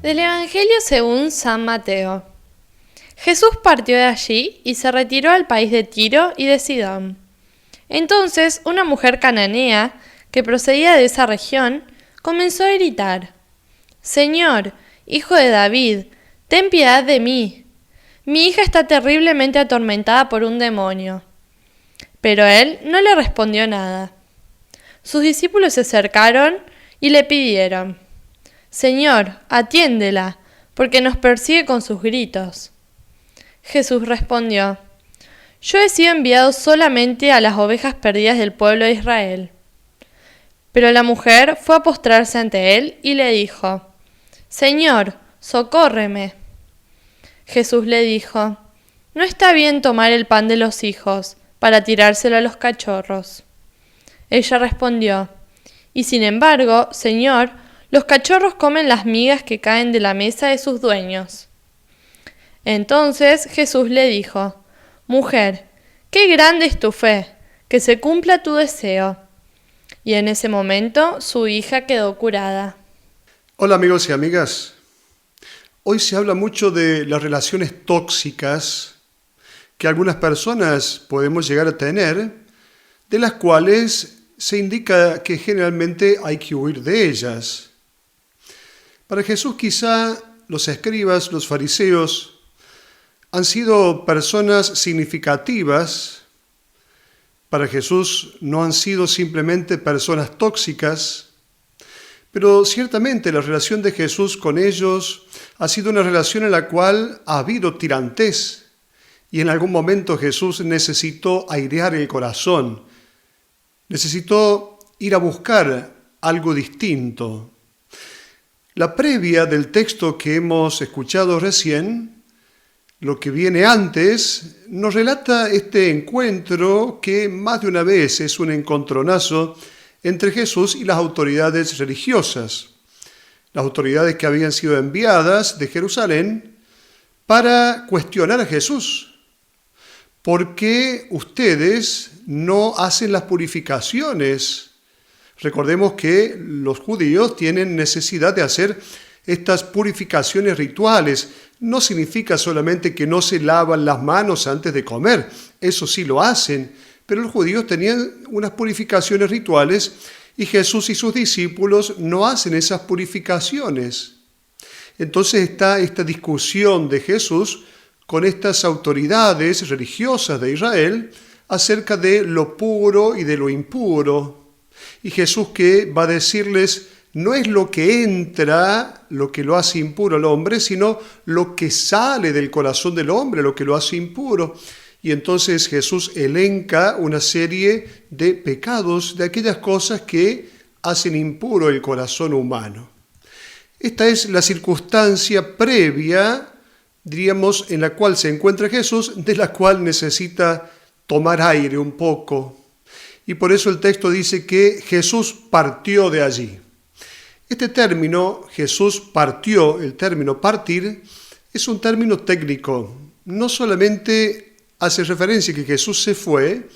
Del Evangelio según San Mateo. Jesús partió de allí y se retiró al país de Tiro y de Sidón. Entonces una mujer cananea, que procedía de esa región, comenzó a gritar: «Señor, hijo de David, ten piedad de mí. Mi hija está terriblemente atormentada por un demonio». Pero él no le respondió nada. Sus discípulos se acercaron y le pidieron: «Señor, atiéndela, porque nos persigue con sus gritos». Jesús respondió: «Yo he sido enviado solamente a las ovejas perdidas del pueblo de Israel». Pero la mujer fue a postrarse ante él y le dijo: «Señor, socórreme». Jesús le dijo: «No está bien tomar el pan de los hijos para tirárselo a los cachorros». Ella respondió: «Y sin embargo, Señor, los cachorros comen las migas que caen de la mesa de sus dueños». Entonces Jesús le dijo: «Mujer, qué grande es tu fe, que se cumpla tu deseo». Y en ese momento su hija quedó curada. Hola amigos y amigas. Hoy se habla mucho de las relaciones tóxicas que algunas personas podemos llegar a tener, de las cuales se indica que generalmente hay que huir de ellas. Para Jesús quizá los escribas, los fariseos, han sido personas significativas. Para Jesús no han sido simplemente personas tóxicas, pero ciertamente la relación de Jesús con ellos ha sido una relación en la cual ha habido tirantez y en algún momento Jesús necesitó airear el corazón, necesitó ir a buscar algo distinto. La previa del texto que hemos escuchado recién, lo que viene antes, nos relata este encuentro que más de una vez es un encontronazo entre Jesús y las autoridades religiosas, las autoridades que habían sido enviadas de Jerusalén para cuestionar a Jesús. ¿Por qué ustedes no hacen las purificaciones? Recordemos que los judíos tienen necesidad de hacer estas purificaciones rituales. No significa solamente que no se lavan las manos antes de comer, eso sí lo hacen, pero los judíos tenían unas purificaciones rituales y Jesús y sus discípulos no hacen esas purificaciones. Entonces está esta discusión de Jesús con estas autoridades religiosas de Israel acerca de lo puro y de lo impuro. Y Jesús que va a decirles: no es lo que entra lo que lo hace impuro al hombre, sino lo que sale del corazón del hombre lo que lo hace impuro. Y entonces Jesús elenca una serie de pecados, de aquellas cosas que hacen impuro el corazón humano. Esta es la circunstancia previa, diríamos, en la cual se encuentra Jesús, de la cual necesita tomar aire un poco. Y por eso el texto dice que Jesús partió de allí. Este término, Jesús partió, el término partir, es un término técnico. No solamente hace referencia a que Jesús se fue,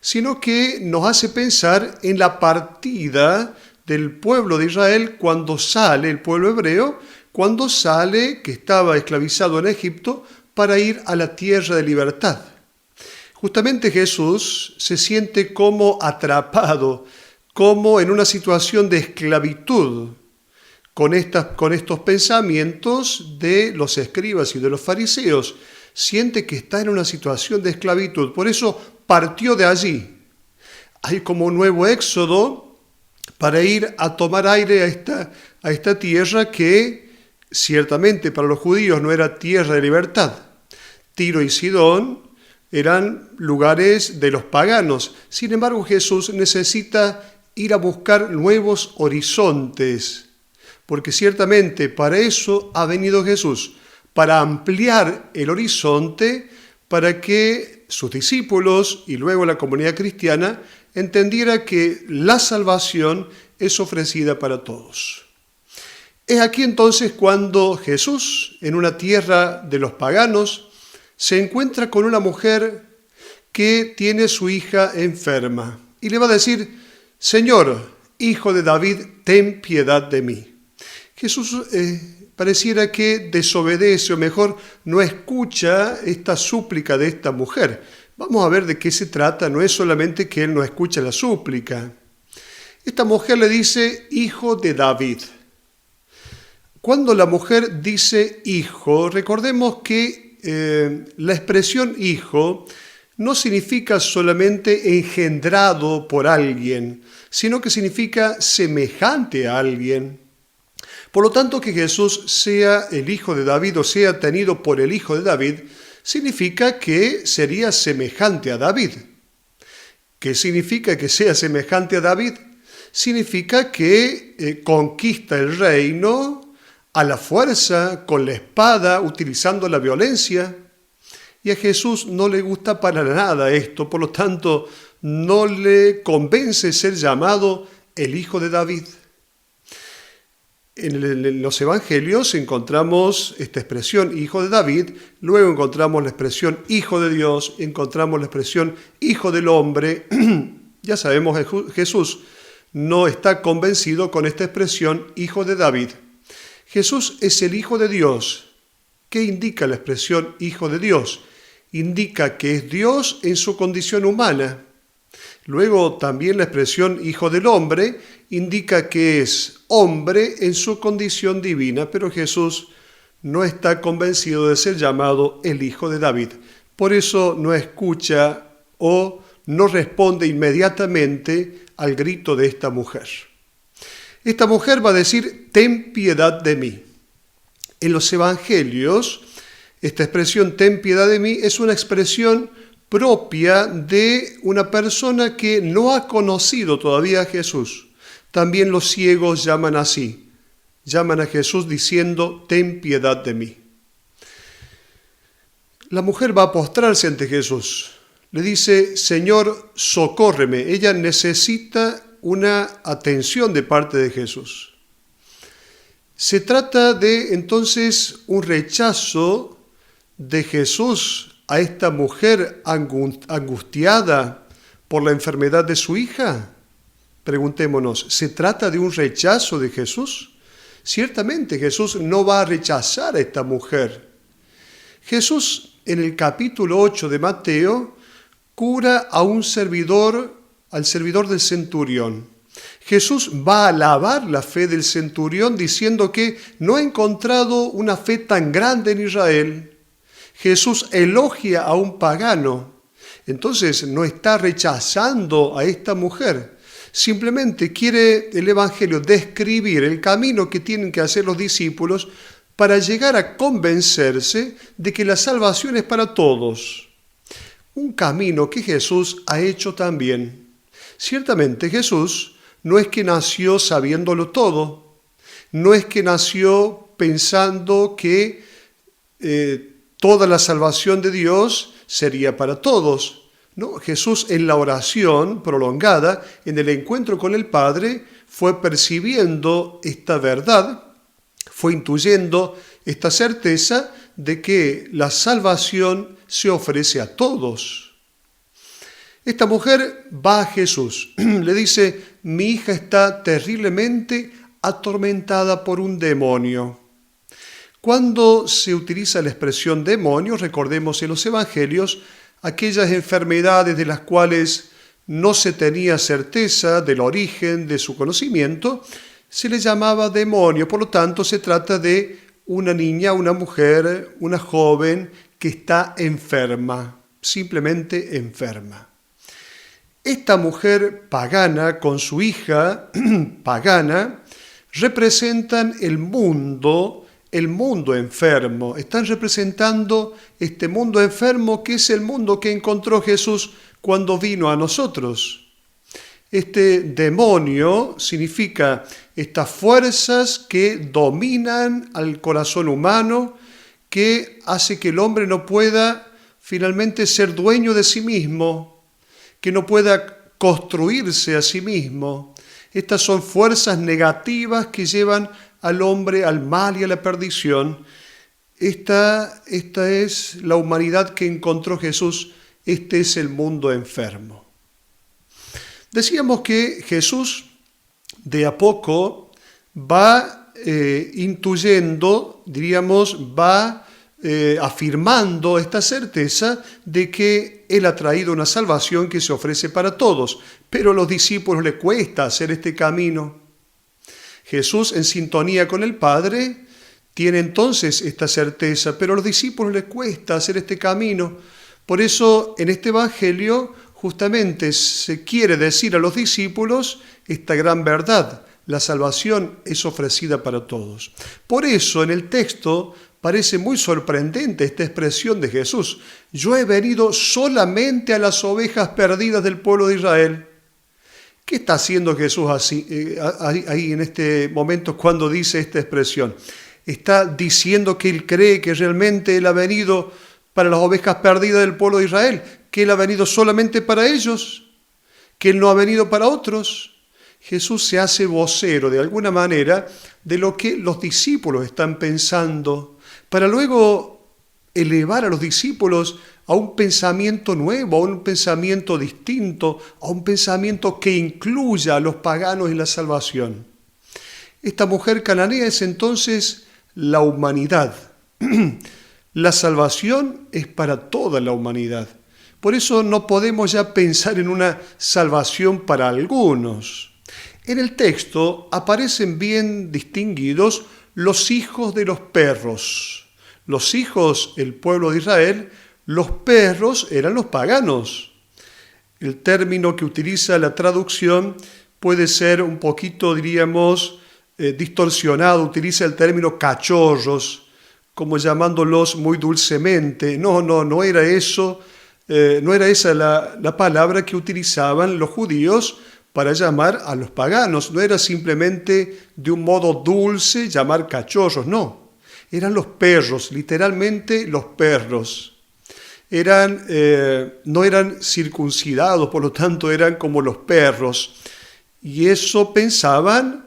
sino que nos hace pensar en la partida del pueblo de Israel cuando sale, el pueblo hebreo, cuando sale, que estaba esclavizado en Egipto, para ir a la tierra de libertad. Justamente Jesús se siente como atrapado, como en una situación de esclavitud, con estos pensamientos de los escribas y de los fariseos. Siente que está en una situación de esclavitud, por eso partió de allí. Hay como un nuevo éxodo para ir a tomar aire a esta tierra que ciertamente para los judíos no era tierra de libertad. Tiro y Sidón eran lugares de los paganos. Sin embargo, Jesús necesita ir a buscar nuevos horizontes, porque ciertamente para eso ha venido Jesús, para ampliar el horizonte, para que sus discípulos y luego la comunidad cristiana entendiera que la salvación es ofrecida para todos. Es aquí entonces cuando Jesús, en una tierra de los paganos, se encuentra con una mujer que tiene su hija enferma y le va a decir: «Señor, hijo de David, ten piedad de mí». Jesús pareciera que desobedece, o mejor, no escucha esta súplica de esta mujer. Vamos a ver de qué se trata. No es solamente que él no escucha la súplica. Esta mujer le dice, hijo de David. Cuando la mujer dice hijo, recordemos que la expresión hijo no significa solamente engendrado por alguien, sino que significa semejante a alguien. Por lo tanto, que Jesús sea el hijo de David o sea tenido por el hijo de David, significa que sería semejante a David. ¿Qué significa que sea semejante a David? Significa que conquista el reino a la fuerza, con la espada, utilizando la violencia. Y a Jesús no le gusta para nada esto, por lo tanto, no le convence ser llamado el hijo de David. En los evangelios encontramos esta expresión hijo de David, luego encontramos la expresión hijo de Dios, encontramos la expresión hijo del hombre. Ya sabemos que Jesús no está convencido con esta expresión hijo de David. Jesús es el hijo de Dios. ¿Qué indica la expresión hijo de Dios? Indica que es Dios en su condición humana. Luego también la expresión hijo del hombre indica que es hombre en su condición divina, pero Jesús no está convencido de ser llamado el hijo de David. Por eso no escucha o no responde inmediatamente al grito de esta mujer. Esta mujer va a decir, ten piedad de mí. En los evangelios, esta expresión, ten piedad de mí, es una expresión propia de una persona que no ha conocido todavía a Jesús. También los ciegos llaman así, llaman a Jesús diciendo, ten piedad de mí. La mujer va a postrarse ante Jesús. Le dice, Señor, socórreme. Ella necesita una atención de parte de Jesús. Se trata de, entonces, un rechazo de Jesús a esta mujer angustiada por la enfermedad de su hija. Preguntémonos, ¿se trata de un rechazo de Jesús? Ciertamente Jesús no va a rechazar a esta mujer. Jesús, en el capítulo 8 de Mateo, cura a un servidor, al servidor del centurión. Jesús va a alabar la fe del centurión diciendo que no ha encontrado una fe tan grande en Israel. Jesús elogia a un pagano. Entonces no está rechazando a esta mujer. Simplemente quiere el Evangelio describir el camino que tienen que hacer los discípulos para llegar a convencerse de que la salvación es para todos. Un camino que Jesús ha hecho también. Ciertamente Jesús no es que nació sabiéndolo todo, no es que nació pensando que toda la salvación de Dios sería para todos. No, Jesús en la oración prolongada, en el encuentro con el Padre, fue percibiendo esta verdad, fue intuyendo esta certeza de que la salvación se ofrece a todos. Esta mujer va a Jesús, le dice, mi hija está terriblemente atormentada por un demonio. Cuando se utiliza la expresión demonio, recordemos en los evangelios, aquellas enfermedades de las cuales no se tenía certeza del origen de su conocimiento, se le llamaba demonio. Por lo tanto, se trata de una niña, una mujer, una joven que está enferma, simplemente enferma. Esta mujer pagana con su hija pagana representan el mundo enfermo. Están representando este mundo enfermo que es el mundo que encontró Jesús cuando vino a nosotros. Este demonio significa estas fuerzas que dominan al corazón humano, que hace que el hombre no pueda finalmente ser dueño de sí mismo, que no pueda construirse a sí mismo. Estas son fuerzas negativas que llevan al hombre al mal y a la perdición. Esta es la humanidad que encontró Jesús. Este es el mundo enfermo. Decíamos que Jesús de a poco va intuyendo, diríamos, va afirmando esta certeza de que Él ha traído una salvación que se ofrece para todos, pero a los discípulos les cuesta hacer este camino. Jesús, en sintonía con el Padre, tiene entonces esta certeza, pero a los discípulos les cuesta hacer este camino. Por eso, en este Evangelio, justamente se quiere decir a los discípulos esta gran verdad: la salvación es ofrecida para todos. Por eso, en el texto, parece muy sorprendente esta expresión de Jesús: yo he venido solamente a las ovejas perdidas del pueblo de Israel. ¿Qué está haciendo Jesús ahí en este momento cuando dice esta expresión? Está diciendo que Él cree que realmente Él ha venido para las ovejas perdidas del pueblo de Israel, que Él ha venido solamente para ellos, que Él no ha venido para otros. Jesús se hace vocero de alguna manera de lo que los discípulos están pensando, para luego elevar a los discípulos a un pensamiento nuevo, a un pensamiento distinto, a un pensamiento que incluya a los paganos en la salvación. Esta mujer cananea es entonces la humanidad. La salvación es para toda la humanidad. Por eso no podemos ya pensar en una salvación para algunos. En el texto aparecen bien distinguidos los hijos de los perros. Los hijos, el pueblo de Israel, los perros eran los paganos. El término que utiliza la traducción puede ser un poquito, diríamos, distorsionado. Utiliza el término cachorros, como llamándolos muy dulcemente. No era eso, no era esa la palabra que utilizaban los judíos para llamar a los paganos. No era simplemente de un modo dulce llamar cachorros, no. Eran los perros, literalmente los perros. No eran circuncidados, por lo tanto eran como los perros. Y eso pensaban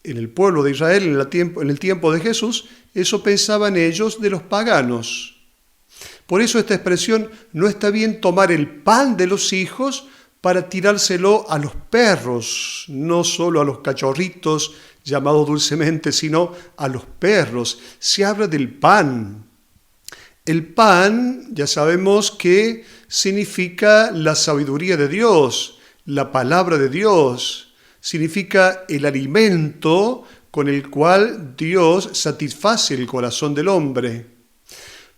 en el pueblo de Israel, en el tiempo de Jesús, eso pensaban ellos de los paganos. Por eso esta expresión: no está bien tomar el pan de los hijos para tirárselo a los perros, no solo a los cachorritos llamados dulcemente, sino a los perros. Se habla del pan. El pan, ya sabemos que significa la sabiduría de Dios, la palabra de Dios. Significa el alimento con el cual Dios satisface el corazón del hombre.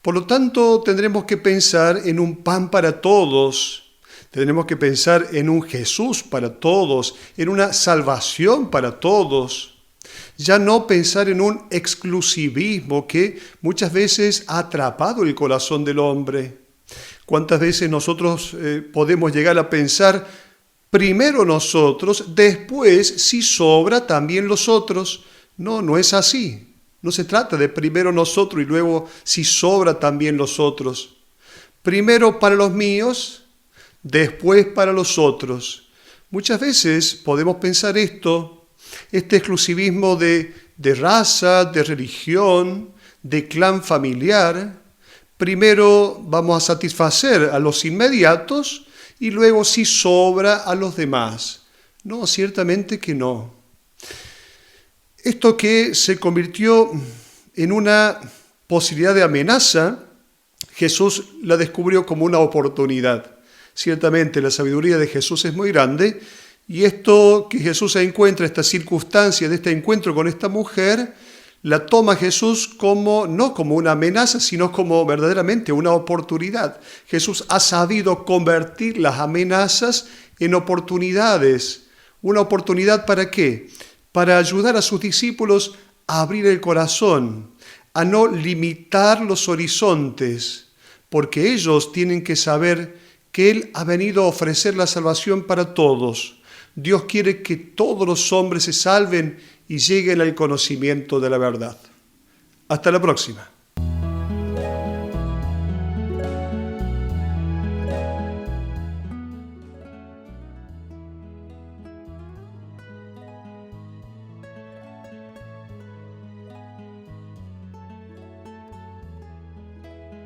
Por lo tanto, tendremos que pensar en un pan para todos. Tendremos que pensar en un Jesús para todos, en una salvación para todos. Ya no pensar en un exclusivismo que muchas veces ha atrapado el corazón del hombre. ¿Cuántas veces nosotros podemos llegar a pensar: primero nosotros, después, si sobra, también los otros? No es así. No se trata de primero nosotros y luego, si sobra, también los otros. Primero para los míos, después para los otros. Muchas veces podemos pensar este exclusivismo de raza, de religión, de clan familiar. Primero vamos a satisfacer a los inmediatos y luego, si sobra, a los demás. No, ciertamente que no. Esto que se convirtió en una posibilidad de amenaza, Jesús la descubrió como una oportunidad. Ciertamente la sabiduría de Jesús es muy grande, y esto que Jesús encuentra, esta circunstancia de este encuentro con esta mujer, la toma Jesús no como una amenaza, sino como verdaderamente una oportunidad. Jesús ha sabido convertir las amenazas en oportunidades. ¿Una oportunidad para qué? Para ayudar a sus discípulos a abrir el corazón, a no limitar los horizontes, porque ellos tienen que saber que Él ha venido a ofrecer la salvación para todos. Dios quiere que todos los hombres se salven y lleguen al conocimiento de la verdad. Hasta la próxima.